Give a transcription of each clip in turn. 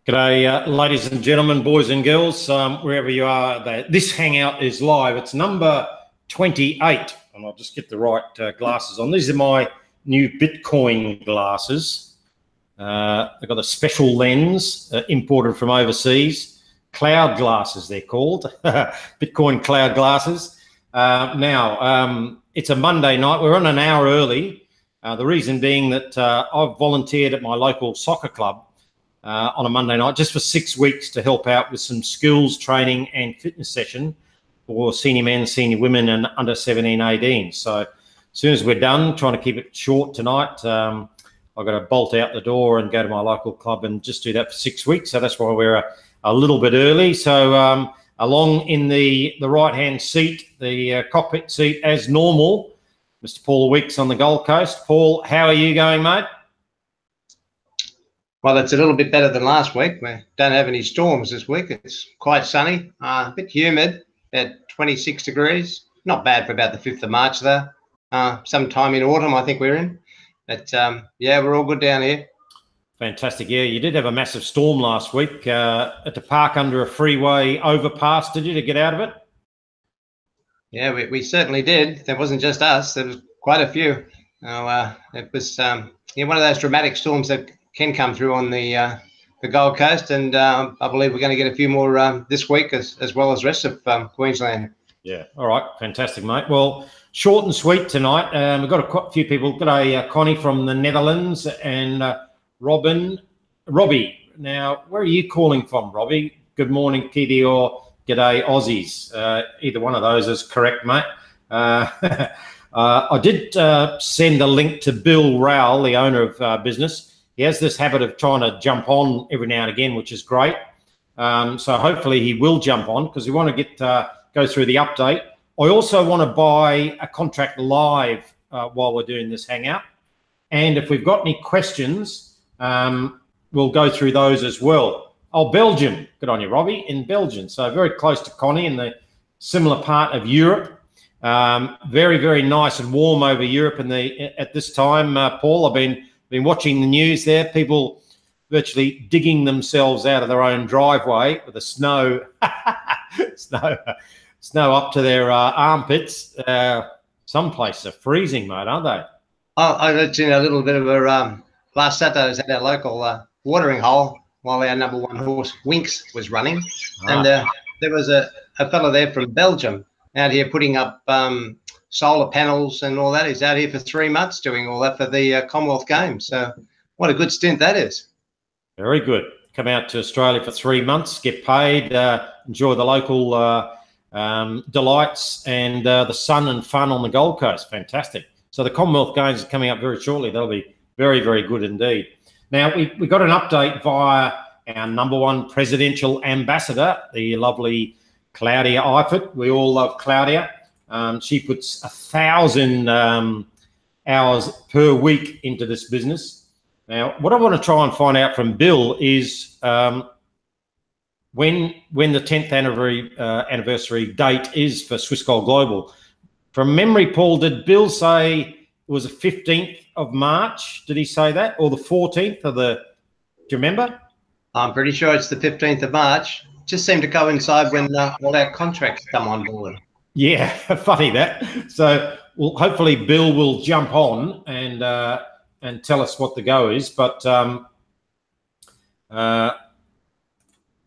G'day, ladies and gentlemen, boys and girls, wherever you are. This hangout is live. It's number 28, and I'll just get the right glasses on. These are my new Bitcoin glasses. They've got a special lens imported from overseas. Cloud glasses, they're called. Bitcoin cloud glasses. Now, it's a Monday night. We're on an hour early. The reason being that I've volunteered at my local soccer club on a Monday night just for 6 weeks to help out with some skills training and fitness session for senior men, senior women and under 17, 18. So as soon as we're done, trying to keep it short tonight, I've got to bolt out the door and go to my local club and just do that for 6 weeks. So that's why we're a little bit early. So along in the right-hand seat, the cockpit seat as normal, Mr. Paul Weeks on the Gold Coast. Paul, how are you going, mate? Well, it's a little bit better than last week. We don't have any storms this week. It's quite sunny, a bit humid at 26 degrees. Not bad for about the 5th of March, though. Sometime in autumn, I think we're in. But, yeah, we're all good down here. Fantastic. Yeah, you did have a massive storm last week at the park under a freeway overpass. Did you to get out of it? Yeah, we certainly did. There wasn't just us. There was quite a few. It was one of those dramatic storms that can come through on the Gold Coast, and I believe we're going to get a few more this week as well as the rest of Queensland. Yeah, all right, fantastic, mate. Well, short and sweet tonight. We've got a few people. Got a Connie from the Netherlands and Robbie. Now, where are you calling from, Robbie? Good morning, Kitty, or g'day, Aussies. Either one of those is correct, mate. I did send a link to Bill Rowell, the owner of business. He has this habit of trying to jump on every now and again, which is great. So hopefully he will jump on because we want to go through the update. I also want to buy a contract live while we're doing this hangout. And if we've got any questions, we'll go through those as well. Oh, Belgium. Good on you, Robbie, in Belgium. So very close to Connie in the similar part of Europe. Very, very nice and warm over Europe at this time. Paul, I've been watching the news there, people virtually digging themselves out of their own driveway with the snow, snow up to their armpits. Some places are freezing, mate, aren't they? Oh, I got a little bit of a last Saturday I was at our local watering hole while our number one horse, Winks, was running. And there was a fellow there from Belgium out here putting up solar panels and all that. He's out here for 3 months doing all that for the Commonwealth Games. So what a good stint that is. Very good. Come out to Australia for 3 months, get paid, enjoy the local delights and the sun and fun on the Gold Coast. Fantastic. So the Commonwealth Games are coming up very shortly. They'll be very, very good indeed. Now, we got an update via our number one presidential ambassador, the lovely Claudia Eifert. We all love Claudia. She puts 1,000 hours per week into this business. Now, what I want to try and find out from Bill is when the 10th anniversary date is for Swiss Gold Global. From memory, Paul, did Bill say it was the 15th of March? Did he say that? Or the 14th of do you remember? I'm pretty sure it's the 15th of March. Just seemed to coincide when all our contracts come on board. Yeah, funny that. So, well, hopefully Bill will jump on and tell us what the go is. But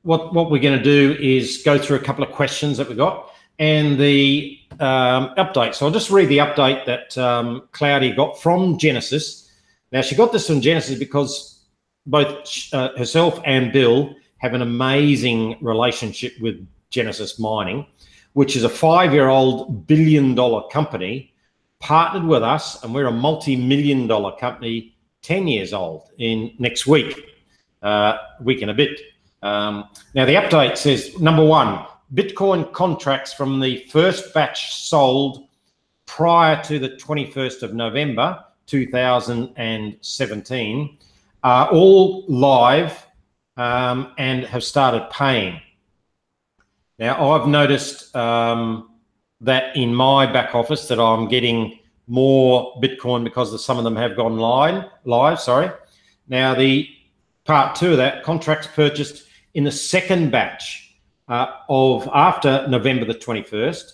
what we're going to do is go through a couple of questions that we got and the update. So I'll just read the update that Claudia got from Genesis. Now, she got this from Genesis because both herself and Bill have an amazing relationship with Genesis Mining, which is a 5-year-old billion-dollar company, partnered with us, and we're a multi-million-dollar company, 10 years old in next week, week and a bit. Now, the update says, number one, Bitcoin contracts from the first batch sold prior to the 21st of November 2017 are all live and have started paying. Now, I've noticed that in my back office that I'm getting more Bitcoin because some of them have gone live. Sorry. Now, the part two of that, contracts purchased in the second batch of after November the 21st,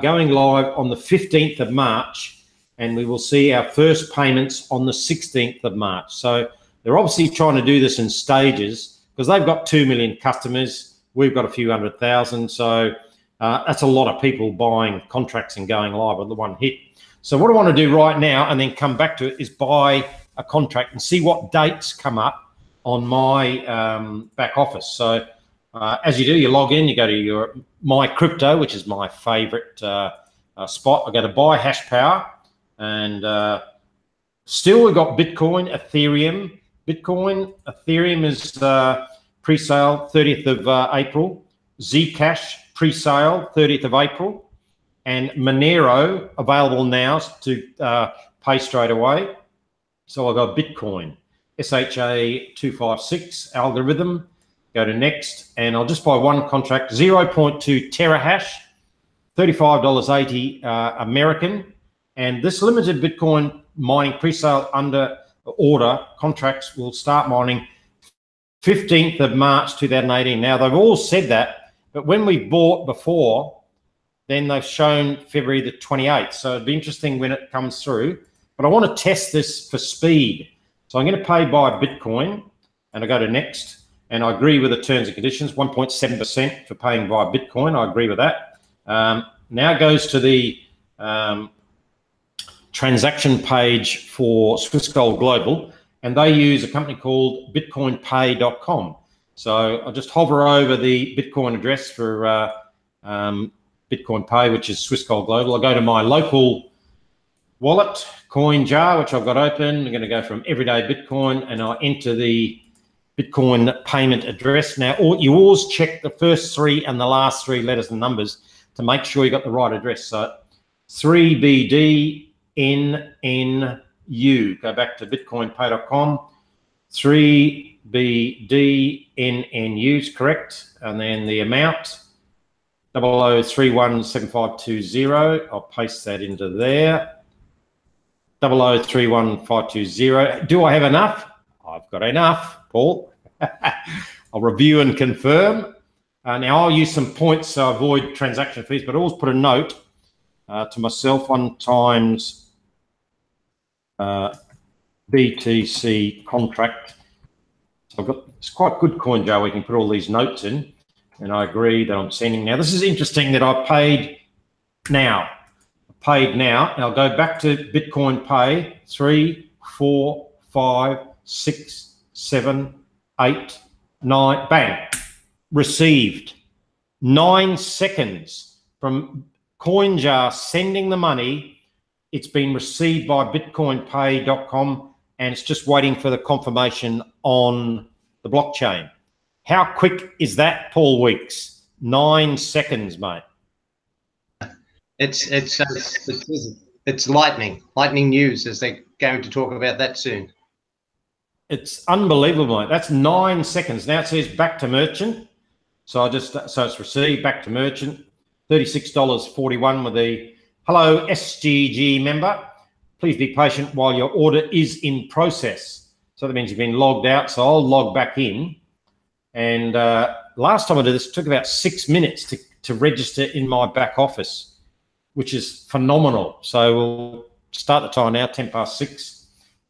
going live on the 15th of March, and we will see our first payments on the 16th of March. So they're obviously trying to do this in stages because they've got 2 million customers. We've got a few 100,000. So that's a lot of people buying contracts and going live with the one hit. So what I want to do right now and then come back to it is buy a contract and see what dates come up on my back office. So as you do, you log in, you go to your My Crypto, which is my favorite spot. I go to buy hash power, and still we've got Bitcoin, Ethereum. Ethereum is pre-sale 30th of April. Zcash pre-sale 30th of April. And Monero available now to pay straight away. So I've got Bitcoin, SHA-256 algorithm. Go to next, and I'll just buy one contract, 0.2 terahash, $35.80 American. And this limited Bitcoin mining pre-sale under order contracts will start mining 15th of March 2018. Now, they've all said that, but when we bought before, then they've shown February the 28th. So it'd be interesting when it comes through. But I want to test this for speed. So I'm going to pay by Bitcoin, and I go to next. And I agree with the terms and conditions, 1.7% for paying via Bitcoin. I agree with that. Now it goes to the transaction page for Swissgold Global, and they use a company called bitcoinpay.com. So I'll just hover over the Bitcoin address for Bitcoin Pay, which is Swissgold Global. I go to my local wallet, CoinJar, which I've got open. I'm going to go from Everyday Bitcoin, and I enter the Bitcoin payment address. Now, you always check the first three and the last three letters and numbers to make sure you got the right address. So 3BDNNU. Go back to bitcoinpay.com. 3BDNNU is correct. And then the amount, 00317520. I'll paste that into there. 00315520. Do I have enough? I've got enough, Paul. I'll review and confirm. Now, I'll use some points to avoid transaction fees, but I always put a note to myself, 1 times BTC contract. So I've got, it's quite good CoinJar. We can put all these notes in, and I agree that I'm sending. Now, this is interesting that I paid now. And I'll go back to Bitcoin Pay, 3, 4, 5, 6, 7, 8, 9, bang, received. 9 seconds from CoinJar sending the money. It's been received by bitcoinpay.com, and it's just waiting for the confirmation on the blockchain. How quick is that, Paul Weeks? 9 seconds, mate. It's lightning news, as they're going to talk about that soon. It's unbelievable, mate. That's 9 seconds. Now it says back to merchant. So it's received, back to merchant, $36.41 with the hello SGG member. Please be patient while your order is in process. So that means you've been logged out. So I'll log back in. And last time I did this, it took about 6 minutes to register in my back office, which is phenomenal. So we'll start the time now, 6:10.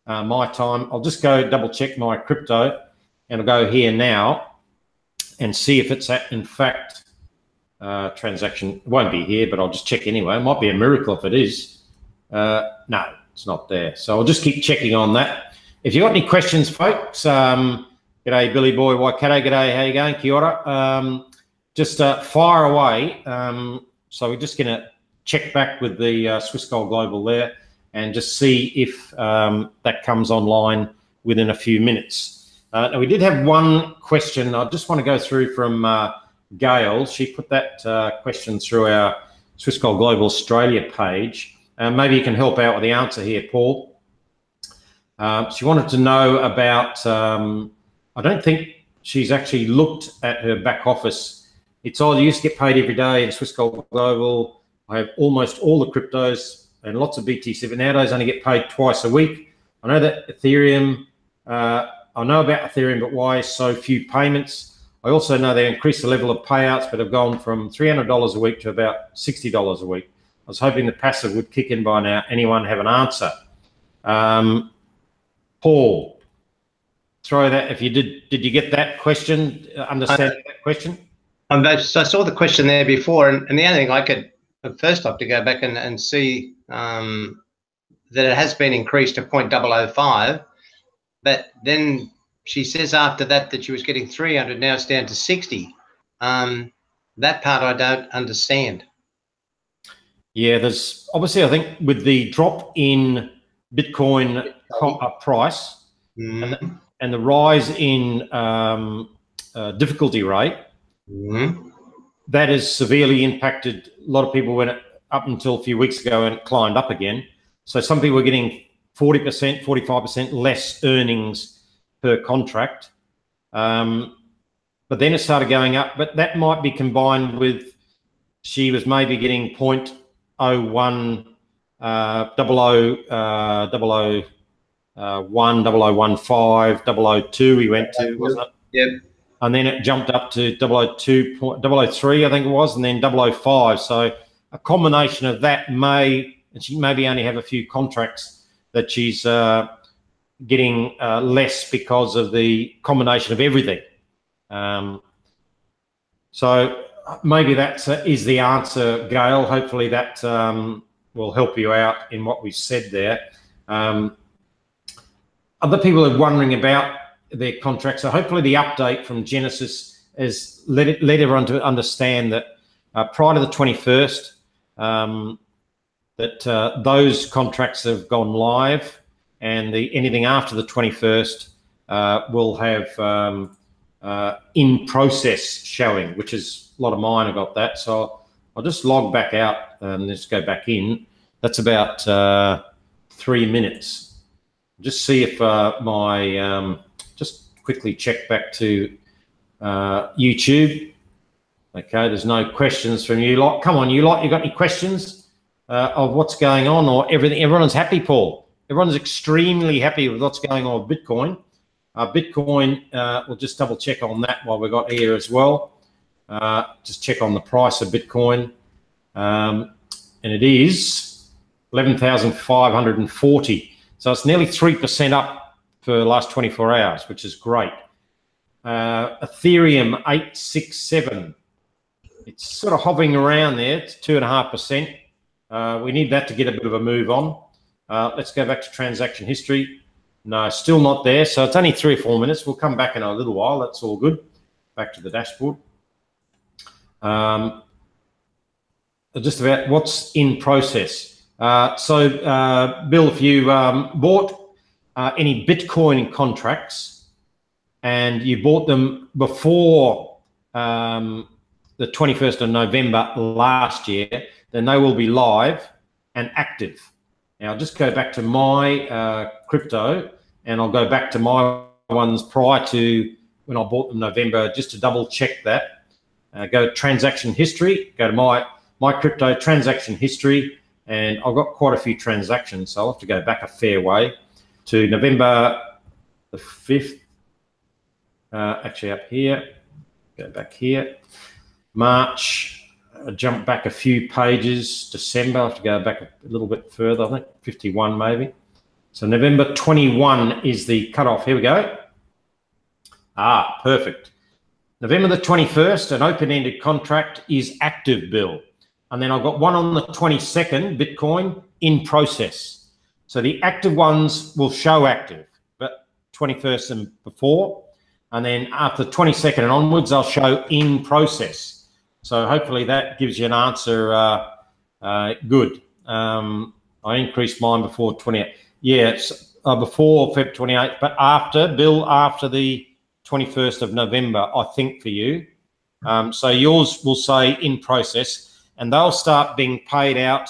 My time. I'll just go double check my crypto, and I'll go here now and see if it's in fact transaction. It won't be here, but I'll just check anyway. It might be a miracle if it is. No, it's not there. So I'll just keep checking on that. If you've got any questions, folks, g'day Billy Boy Waikato, g'day, how you going? Kia ora. Just fire away. So we're just going to check back with the Swissgold Global there and just see if that comes online within a few minutes. Now, we did have one question. I just want to go through from Gail. She put that question through our Swissgold Global Australia page. Maybe you can help out with the answer here, Paul. She wanted to know about, I don't think she's actually looked at her back office. It's all, you used to get paid every day in Swissgold Global. I have almost all the cryptos and lots of BTC, but nowadays I only get paid twice a week. I know that Ethereum I know about Ethereum, but why so few payments? I also know they increased the level of payouts, but have gone from $300 a week to about $60 a week. I was hoping the passive would kick in by now. Anyone have an answer? Paul, throw that. If you did you get that question? Understand that question? So I saw the question there before, and the only thing I could first have to go back and see that it has been increased to 0.005, but then she says after that she was getting 300, now it's down to 60. That part I don't understand. Yeah, there's obviously, I think with the drop in Bitcoin price and the rise in difficulty rate, that has severely impacted a lot of people when up until a few weeks ago and it climbed up again. So some people are getting 40%, 45% less earnings per contract. But then it started going up, but that might be combined with she was maybe getting 0.01, 0001, 0015, 002 we went to, wasn't it? Yep. And then it jumped up to 002, 003, I think it was, and then 005. So a combination of that and she maybe only have a few contracts that she's getting less because of the combination of everything. So maybe that is the answer, Gail. Hopefully that will help you out in what we've said there. Other people are wondering about their contracts. So hopefully the update from Genesis has let everyone to understand that prior to the 21st, that those contracts have gone live, and anything after the 21st will have in process showing, which is a lot of mine have got that. So I'll just log back out and just go back in. That's about 3 minutes. Just see if just quickly check back to YouTube. Okay, there's no questions from you lot. Come on, you lot, you got any questions of what's going on or everything? Everyone's happy, Paul. Everyone's extremely happy with what's going on with Bitcoin. Bitcoin, we'll just double check on that while we got here as well. Just check on the price of Bitcoin. And it is 11,540. So it's nearly 3% up for the last 24 hours, which is great. Ethereum 867. It's sort of hovering around there. It's 2.5%. We need that to get a bit of a move on. Let's go back to transaction history. No, still not there. So it's only 3 or 4 minutes. We'll come back in a little while. That's all good. Back to the dashboard. Just about what's in process. Bill, if you bought any Bitcoin contracts and you bought them before the 21st of November last year, then they will be live and active. Now, I'll just go back to my crypto, and I'll go back to my ones prior to when I bought them November, just to double check that. Go to transaction history, go to my crypto transaction history, and I've got quite a few transactions, so I'll have to go back a fair way to November the 5th. Actually up here, go back here. March, jump back a few pages. December, I have to go back a little bit further, I think 51 maybe. So November 21 is the cutoff. Here we go. Ah, perfect. November the 21st, an open-ended contract is active, Bill. And then I've got one on the 22nd, Bitcoin, in process. So the active ones will show active, but 21st and before. And then after 22nd and onwards, I'll show in process. So hopefully that gives you an answer. Good. I increased mine before 28. Yeah, it's before Feb 28, but after, Bill, after the 21st of November, I think, for you. So yours will say in process, and they'll start being paid out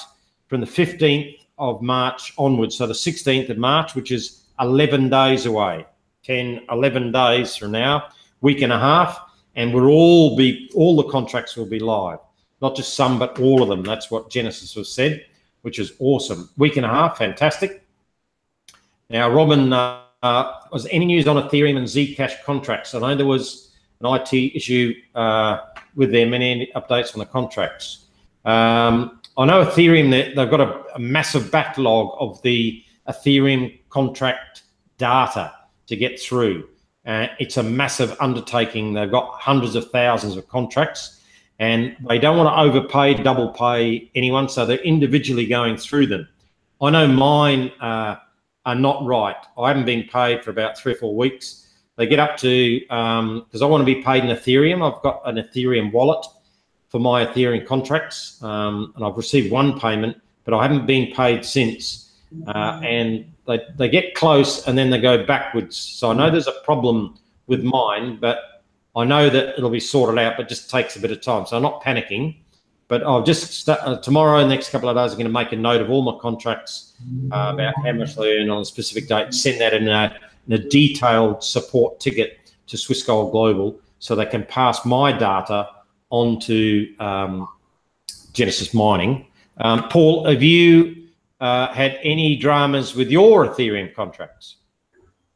from the 15th of March onwards. So the 16th of March, which is 11 days away, 10, 11 days from now, week and a half, and all the contracts will be live. Not just some, but all of them. That's what Genesis has said, which is awesome. Week and a half, fantastic. Now, Robin was any news on Ethereum and Zcash contracts? I know there was an IT issue with them. Any updates on the contracts? I know Ethereum, they've got a massive backlog of the Ethereum contract data to get through. It's a massive undertaking. They've got hundreds of thousands of contracts, and they don't want to overpay, double pay anyone, so they're individually going through them. I know mine are not right. I haven't been paid for about 3 or 4 weeks. They get up to, because I want to be paid in Ethereum. I've got an Ethereum wallet for my Ethereum contracts, and I've received one payment, but I haven't been paid since. And they get close and then they go backwards. So I know there's a problem with mine, but I know that it'll be sorted out, but just takes a bit of time. So I'm not panicking, but I'll just tomorrow, next couple of days, I'm going to make a note of all my contracts about how much they earn on a specific date, send that in a detailed support ticket to Swiss Gold Global so they can pass my data on to Genesis Mining. Paul, have you had any dramas with your Ethereum contracts?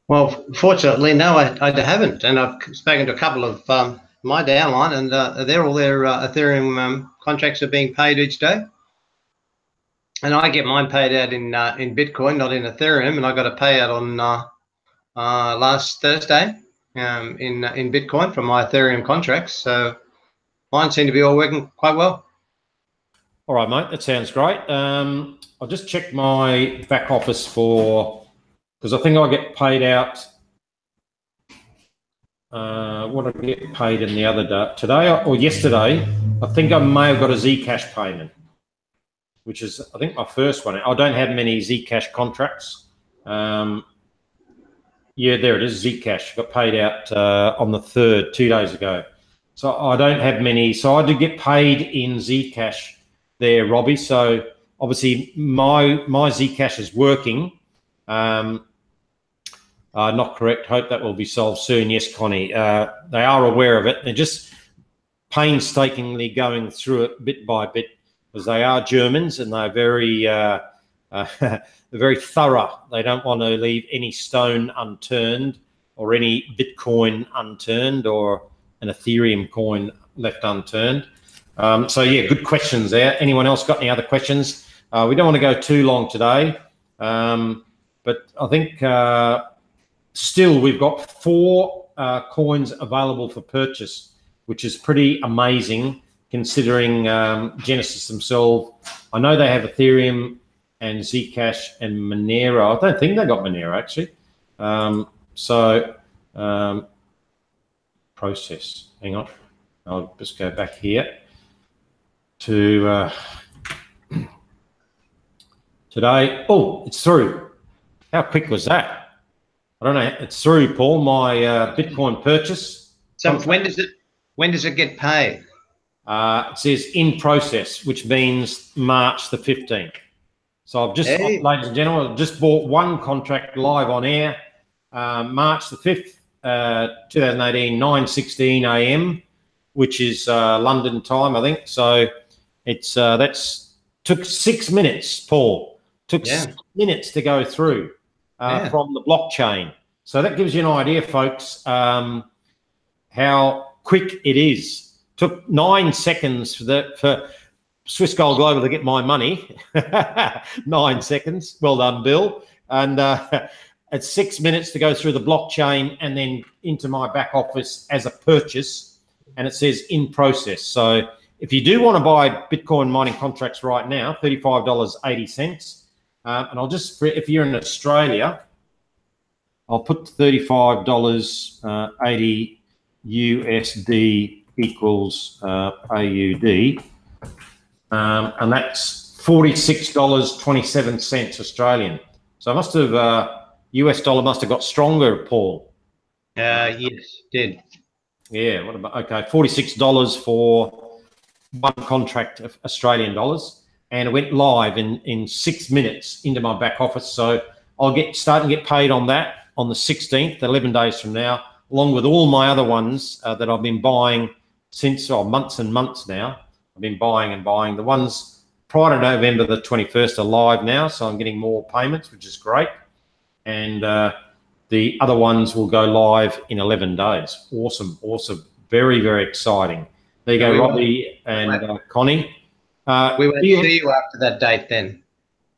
Well, fortunately, no, I haven't. And I've spoken to a couple of my downline, and all their Ethereum contracts are being paid each day. And I get mine paid out in Bitcoin, not in Ethereum, and I got a payout on last Thursday in Bitcoin from my Ethereum contracts. So mine seem to be all working quite well. All right, mate, that sounds great. I'll just check my back office because I think I get paid out. What did I get paid in the other day? Today or yesterday, I think I may have got a Zcash payment, which is, I think, my first one. I don't have many Zcash contracts. Yeah, there it is, Zcash. Got paid out on the 3rd, 2 days ago. So I don't have many. So I do get paid in Zcash there, Robbie. So obviously my Zcash is working. Not correct. Hope that will be solved soon. Yes, Connie. They are aware of it. They're just painstakingly going through it bit by bit because they are Germans and they're very they're very thorough. They don't want to leave any stone unturned or any Bitcoin unturned or an Ethereum coin left unturned. So yeah, good questions there. Anyone else got any other questions? We don't want to go too long today, but I think still we've got 4 coins available for purchase, which is pretty amazing considering Genesis themselves. I know they have Ethereum and Zcash and Monero. I don't think they got Monero actually. Process. Hang on, I'll just go back here to today. Oh, it's through. How quick was that? I don't know. It's through, Paul. My Bitcoin purchase. So when does it get paid? It says in process, which means March the 15th. So I've just, ladies and gentlemen, I've just bought one contract live on air, March the 5th, 2018, 9:16 a.m., which is London time, I think. So it's took 6 minutes, Paul. Took 6 minutes to go through from the blockchain. So that gives you an idea, folks, how quick it is. Took 9 seconds for Swiss Gold Global to get my money. 9 seconds. Well done, Bill. And it's 6 minutes to go through the blockchain and then into my back office as a purchase. And it says in process. So if you do want to buy Bitcoin mining contracts right now, $35.80. And I'll just, if you're in Australia, I'll put $35.80 USD equals AUD. And that's $46.27 Australian. So I must have, US dollar must have got stronger, Paul. Yes, did. Yeah, what about, okay, $46 for one contract of Australian dollars. And it went live in 6 minutes into my back office. So I'll start to get paid on that on the 16th, 11 days from now, along with all my other ones that I've been buying since months and months now. I've been buying and buying. The ones prior to November the 21st are live now, so I'm getting more payments, which is great. And The other ones will go live in 11 days. Awesome, awesome. Very, very exciting. There you go, Robbie and Connie. We won't see you after that date then.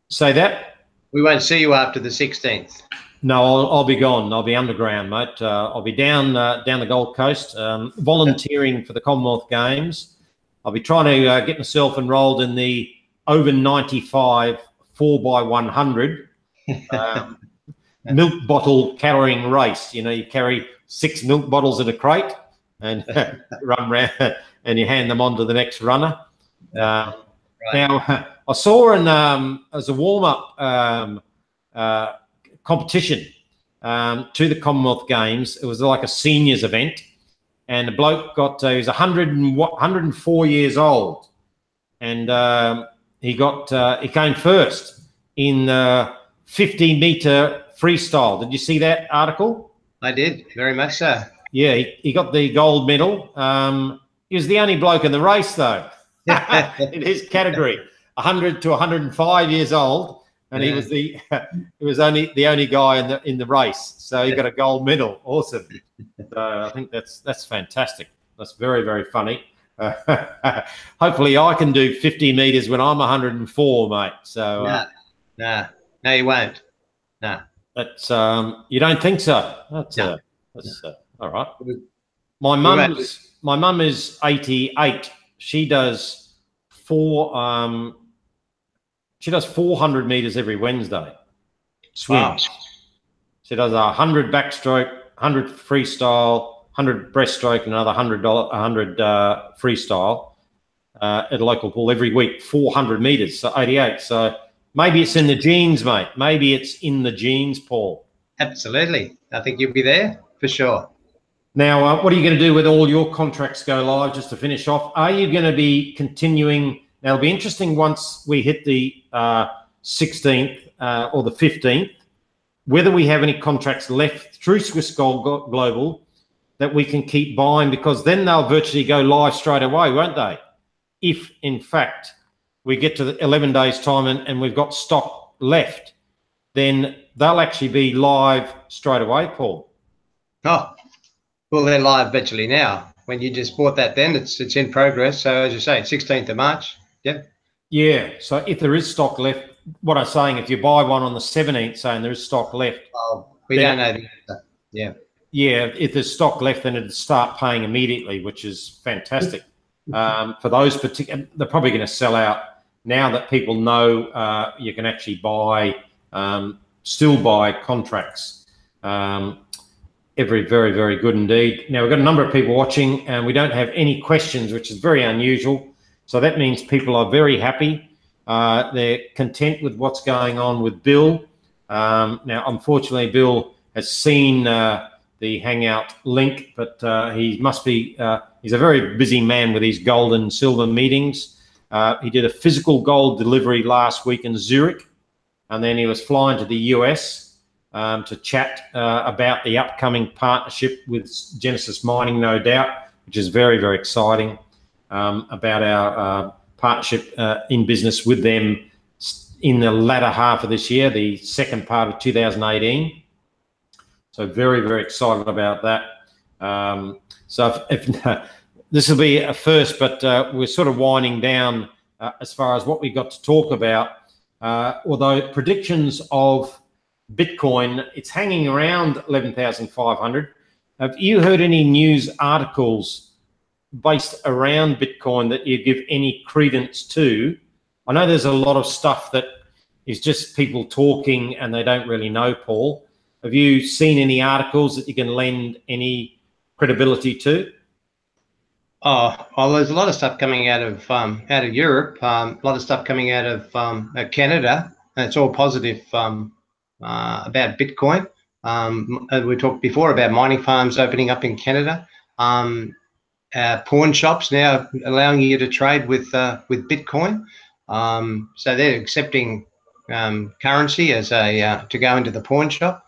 Say that? We won't see you after the 16th. No, I'll be gone. I'll be underground, mate. I'll be down the Gold Coast, volunteering for the Commonwealth Games. I'll be trying to get myself enrolled in the over 95 4x100 milk bottle carrying race. You know, you carry 6 milk bottles in a crate and run around, and you hand them on to the next runner. Right. Now, I saw as a warm-up competition to the Commonwealth Games. It was like a seniors event, and the bloke he was 104 years old, and he came first in 50-meter freestyle. Did you see that article? I did, very much so. Yeah, he got the gold medal. He was the only bloke in the race, though, in his category, 100 to 105 years old, and he was only the only guy in the race. So he got a gold medal. Awesome. So I think that's fantastic. That's very, very funny. Hopefully, I can do 50 meters when I'm 104, mate. So no, you won't. No, that's you don't think so? That's all right. My mum is 88. She does 400 meters every Wednesday. Swim. Wow. She does 100 backstroke, 100 freestyle, 100 breaststroke, and another 100 freestyle at a local pool every week. 400 meters, so 88. So maybe it's in the genes, mate. Maybe it's in the genes, Paul. Absolutely. I think you'll be there for sure. Now, what are you going to do with all your contracts go live, just to finish off? Are you going to be continuing? Now, it'll be interesting once we hit the 16th or the 15th, whether we have any contracts left through Swiss Gold Global that we can keep buying, because then they'll virtually go live straight away, won't they? If, in fact, we get to the 11 days' time and we've got stock left, then they'll actually be live straight away, Paul. Oh, well, they're live virtually now. When you just bought that then, it's in progress. So, as you say, 16th of March, yeah. Yeah, so if there is stock left, what I'm saying, if you buy one on the 17th saying there is stock left. Oh, we don't know the answer. Yeah. Yeah, if there's stock left, then it'd start paying immediately, which is fantastic. For those particular, they're probably going to sell out now that people know you can actually buy, still buy contracts. Very, very good indeed. Now, we've got a number of people watching and we don't have any questions, which is very unusual. So that means people are very happy. They're content with what's going on with Bill. Now, unfortunately, Bill has seen the Hangout link, but he must be, he's a very busy man with his gold and silver meetings. He did a physical gold delivery last week in Zurich, and then he was flying to the US to chat about the upcoming partnership with Genesis Mining, no doubt, which is very, very exciting, about our partnership in business with them in the latter half of this year, the second part of 2018. So very, very excited about that. So if this will be a first, but we're sort of winding down as far as what we got to talk about. Although predictions of Bitcoin, it's hanging around 11,500. Have you heard any news articles based around Bitcoin that you give any credence to? I know there's a lot of stuff that is just people talking and they don't really know, Paul. Have you seen any articles that you can lend any credibility to? Oh, well, there's a lot of stuff coming out of Europe, a lot of stuff coming out of Canada, and it's all positive about Bitcoin. We talked before about mining farms opening up in Canada. Pawn shops now allowing you to trade with Bitcoin. So they're accepting currency as to go into the pawn shop.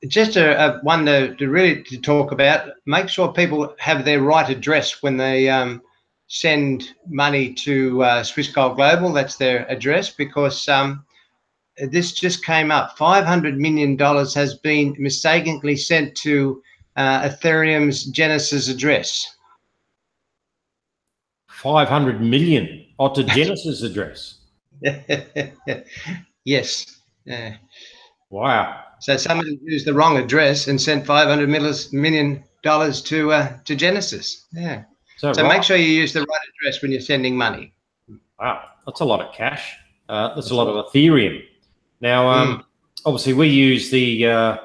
Just one to really talk about. Make sure people have their right address when they send money to Swiss Gold Global. That's their address, because this just came up. $500 million has been mistakenly sent to Ethereum's Genesis address. 500 million to Genesis address. Yes. Wow. So somebody used the wrong address and sent $500 million to Genesis. Yeah. So right? Make sure you use the right address when you're sending money. Wow, that's a lot of cash. That's a lot of Ethereum. Now, obviously, we use the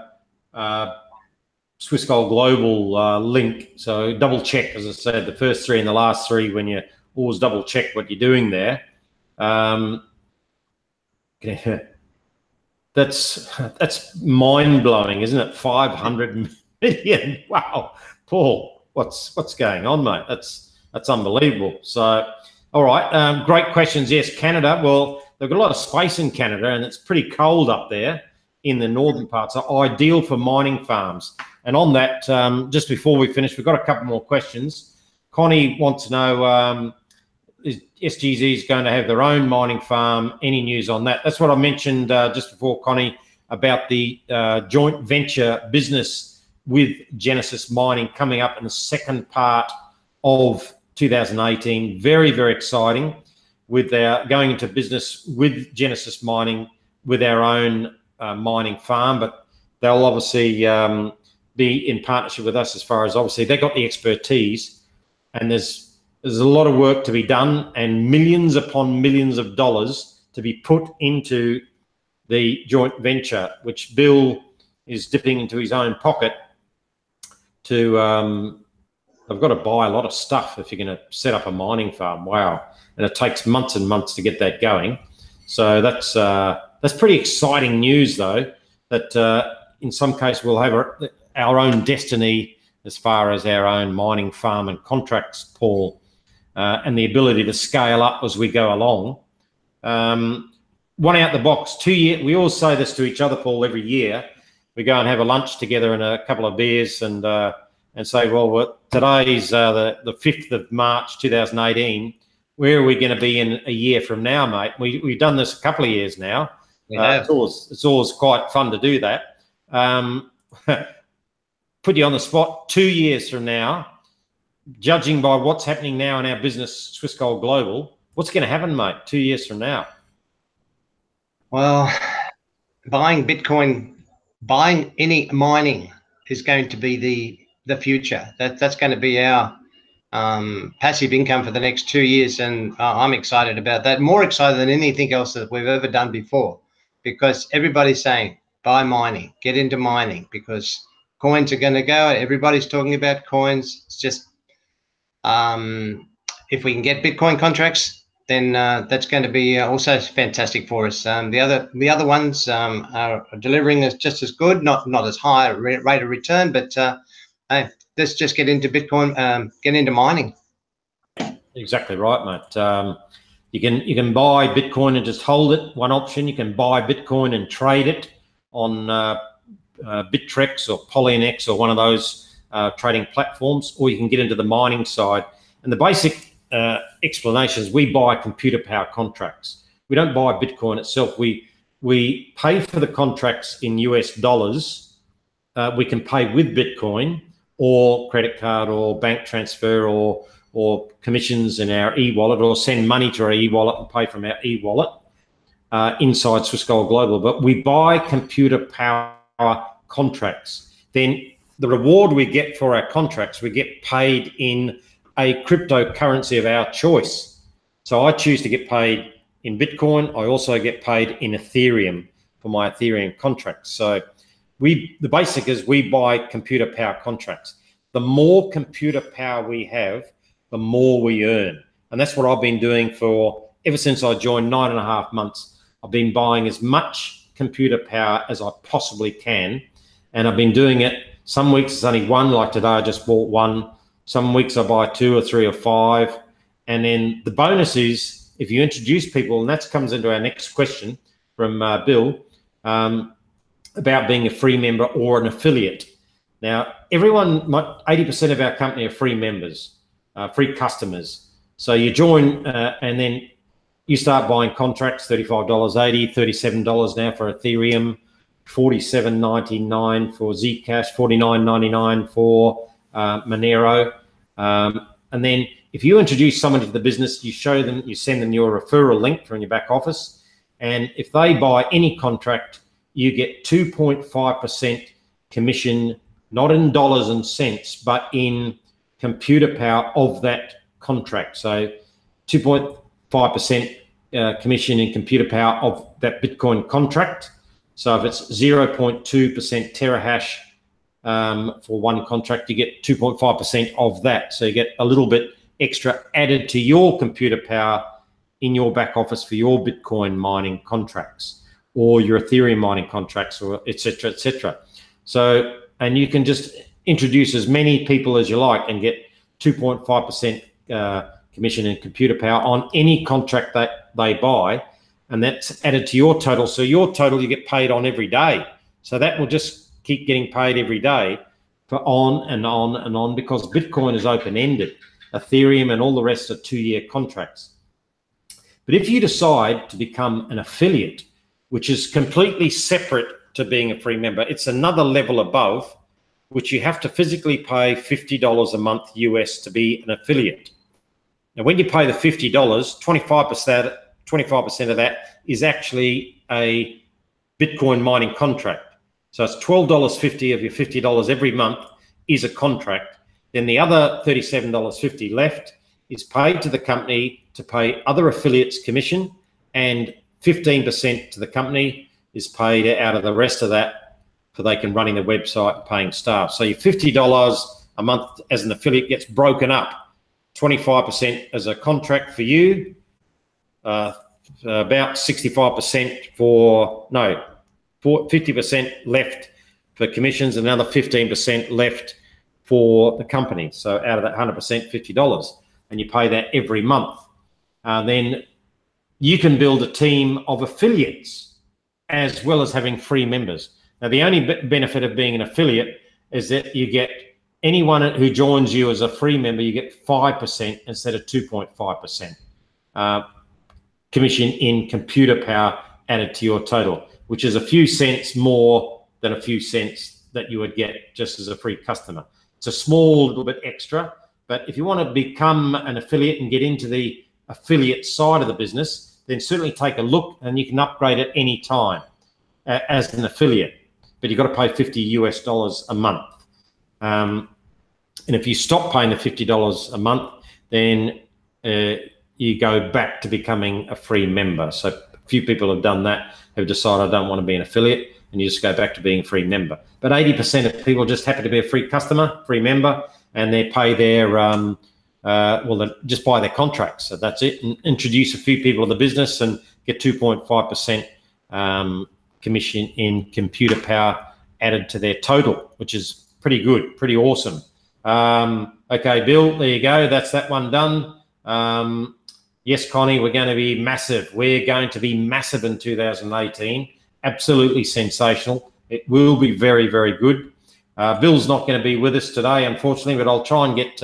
Swiss Gold Global link. So double check, as I said, the first three and the last three when you always double check what you're doing there. That's mind blowing, isn't it? 500 million. Wow, Paul, what's going on, mate? That's unbelievable. So, all right, great questions. Yes, Canada. Well, they've got a lot of space in Canada, and it's pretty cold up there in the northern parts. So ideal for mining farms. And on that, just before we finish, we've got a couple more questions. Connie wants to know, is SGZ going to have their own mining farm? Any news on that? That's what I mentioned just before, Connie, about the joint venture business with Genesis Mining coming up in the second part of 2018. Very, very exciting with our going into business with Genesis Mining with our own mining farm, but they'll obviously be in partnership with us as far as obviously they've got the expertise, and there's a lot of work to be done and millions upon millions of dollars to be put into the joint venture, which Bill is dipping into his own pocket to, they've got to buy a lot of stuff if you're going to set up a mining farm. Wow. And it takes months and months to get that going. So that's pretty exciting news, though, that in some case we'll have our own destiny as far as our own mining farm and contracts, Paul, and the ability to scale up as we go along. One out the box, 2 year. We always say this to each other, Paul, every year. We go and have a lunch together and a couple of beers and say, well, today's the 5th of March, 2018. Where are we going to be in a year from now, mate? We've done this a couple of years now. It's always quite fun to do that. Put you on the spot. 2 years from now, judging by what's happening now in our business, Swiss Gold Global, what's going to happen, mate, 2 years from now? Well, buying Bitcoin, buying any mining is going to be the future. That's going to be our passive income for the next 2 years, and I'm excited about that. More excited than anything else that we've ever done before, because everybody's saying buy mining, get into mining, because coins are going to go. Everybody's talking about coins. It's just if we can get Bitcoin contracts, then that's going to be also fantastic for us. The other ones are delivering just as good, not as high a rate of return, but hey, let's just get into Bitcoin, get into mining. Exactly right, mate. You can buy Bitcoin and just hold it. One option. You can buy Bitcoin and trade it on Bittrex or Polynex or one of those trading platforms, or you can get into the mining side. And the basic explanation is we buy computer power contracts. We don't buy Bitcoin itself. We pay for the contracts in US dollars. We can pay with Bitcoin or credit card or bank transfer or commissions in our e-wallet, or send money to our e-wallet and pay from our e-wallet inside Swiss Gold Global. But we buy computer power contracts. Then the reward we get for our contracts, we get paid in a cryptocurrency of our choice. So I choose to get paid in Bitcoin. I also get paid in Ethereum for my Ethereum contracts. So the basic is we buy computer power contracts. The more computer power we have, the more we earn. And that's what I've been doing for ever since I joined 9.5 months. I've been buying as much computer power as I possibly can. And I've been doing it. Some weeks it's only one, like today I just bought one. Some weeks I buy 2 or 3 or 5. And then the bonus is if you introduce people, and that comes into our next question from Bill, about being a free member or an affiliate. Now, 80% of our company are free members, free customers. So you join and then you start buying contracts, $35.80, $37 now for Ethereum, $47.99 for Zcash, $49.99 for Monero. And then if you introduce someone to the business, you show them, you send them your referral link from your back office. And if they buy any contract, you get 2.5% commission, not in dollars and cents, but in computer power of that contract. So 2.5% commission in computer power of that Bitcoin contract. So if it's 0.2% terahash for one contract, you get 2.5% of that. So you get a little bit extra added to your computer power in your back office for your Bitcoin mining contracts or your Ethereum mining contracts, or et cetera, et cetera. So, and you can just introduce as many people as you like and get 2.5% commission in computer power on any contract that they buy, and that's added to your total. So your total you get paid on every day. So that will just keep getting paid every day for on and on and on, because Bitcoin is open-ended. Ethereum and all the rest are 2-year contracts. But if you decide to become an affiliate, which is completely separate to being a free member, it's another level above, which you have to physically pay $50 a month US to be an affiliate. Now, when you pay the $50, 25% of that is actually a Bitcoin mining contract. So it's $12.50 of your $50 every month is a contract. Then the other $37.50 left is paid to the company to pay other affiliates commission, and 15% to the company is paid out of the rest of that so they can running the website and paying staff. So your $50 a month as an affiliate gets broken up. 25% as a contract for you, about 65% for 50% left for commissions, and another 15% left for the company. So out of that 100%, $50, and you pay that every month. Then you can build a team of affiliates as well as having free members. Now, the only benefit of being an affiliate is that you get anyone who joins you as a free member, you get 5% instead of 2.5% commission in computer power added to your total, which is a few cents more than a few cents that you would get just as a free customer. It's a small little bit extra, but if you want to become an affiliate and get into the affiliate side of the business, then certainly take a look, and you can upgrade at any time as an affiliate, but you've got to pay $50 US a month. And if you stop paying the $50 a month, then you go back to becoming a free member. So a few people have done that, have decided I don't want to be an affiliate, and you just go back to being a free member. But 80% of people just happen to be a free customer, free member, and they pay their, they just buy their contracts. So that's it, and introduce a few people to the business and get 2.5% commission in computer power added to their total, which is pretty good, pretty awesome. Okay, Bill, there you go. That's that one done. Yes, Connie, we're going to be massive. We're going to be massive in 2018. Absolutely sensational. It will be very, very good. Bill's not going to be with us today, unfortunately, but I'll try and get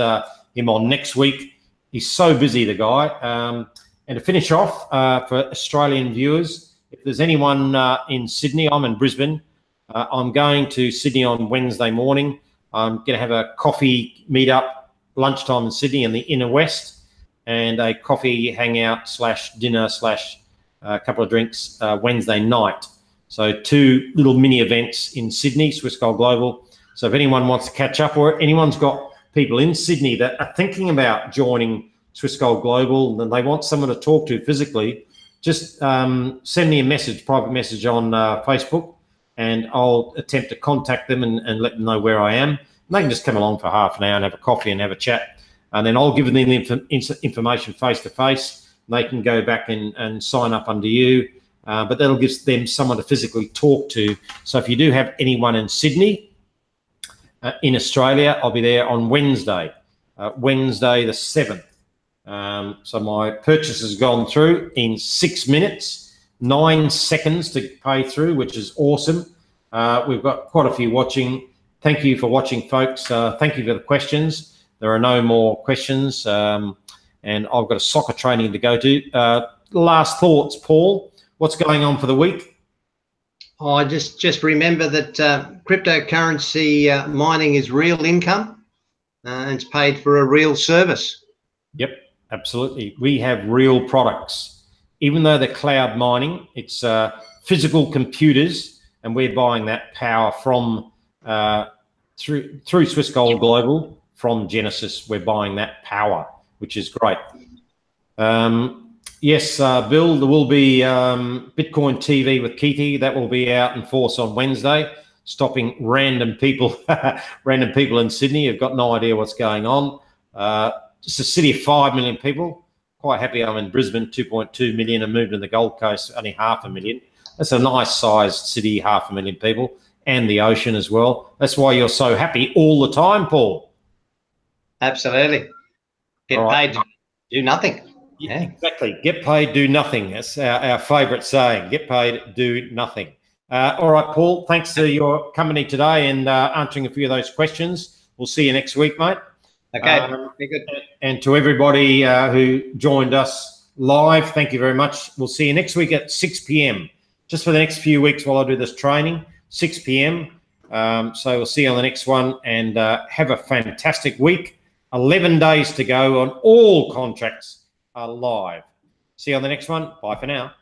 him on next week. He's so busy, the guy. And to finish off, for Australian viewers, if there's anyone in Sydney, I'm in Brisbane. I'm going to Sydney on Wednesday morning. I'm going to have a coffee meetup, lunchtime in Sydney in the inner west, and a coffee hangout / dinner / a couple of drinks Wednesday night. So 2 little mini events in Sydney, Swiss Gold Global. So if anyone wants to catch up, or anyone's got people in Sydney that are thinking about joining Swiss Gold Global and they want someone to talk to physically, just send me a message, private message on Facebook, and I'll attempt to contact them and let them know where I am. And they can just come along for half an hour and have a coffee and have a chat. And then I'll give them the information face-to-face. They can go back and sign up under you. But that'll give them someone to physically talk to. So if you do have anyone in Sydney, in Australia, I'll be there on Wednesday, Wednesday the 7th. So my purchase has gone through in 6 minutes, 9 seconds to pay through, which is awesome. We've got quite a few watching. Thank you for watching, folks. Thank you for the questions. There are no more questions. And I've got a soccer training to go to. last thoughts, Paul. What's going on for the week? Oh, I just remember that cryptocurrency mining is real income, and it's paid for a real service. Yep, absolutely. We have real products. Even though they're cloud mining, it's physical computers, and we're buying that power from through Swiss Gold Global from Genesis. We're buying that power, which is great. Yes, Bill, there will be Bitcoin TV with Keithy. That will be out in force on Wednesday, stopping random people, random people in Sydney who've got no idea what's going on. Just a city of 5 million people. Quite happy I'm in Brisbane, 2.2 million, and moved to the Gold Coast, only 500,000. That's a nice sized city, 500,000 people, and the ocean as well. That's why you're so happy all the time, Paul. Absolutely. Get paid to do nothing. Yeah, exactly. Get paid, do nothing. That's our favourite saying. Get paid, do nothing. All right, Paul, thanks for your company today and answering a few of those questions. We'll see you next week, mate. Okay, be good. And to everybody who joined us live, thank you very much. We'll see you next week at 6 p.m. just for the next few weeks while I do this training, 6 p.m. So we'll see you on the next one, and have a fantastic week. 11 days to go on all contracts are live. See you on the next one. Bye for now.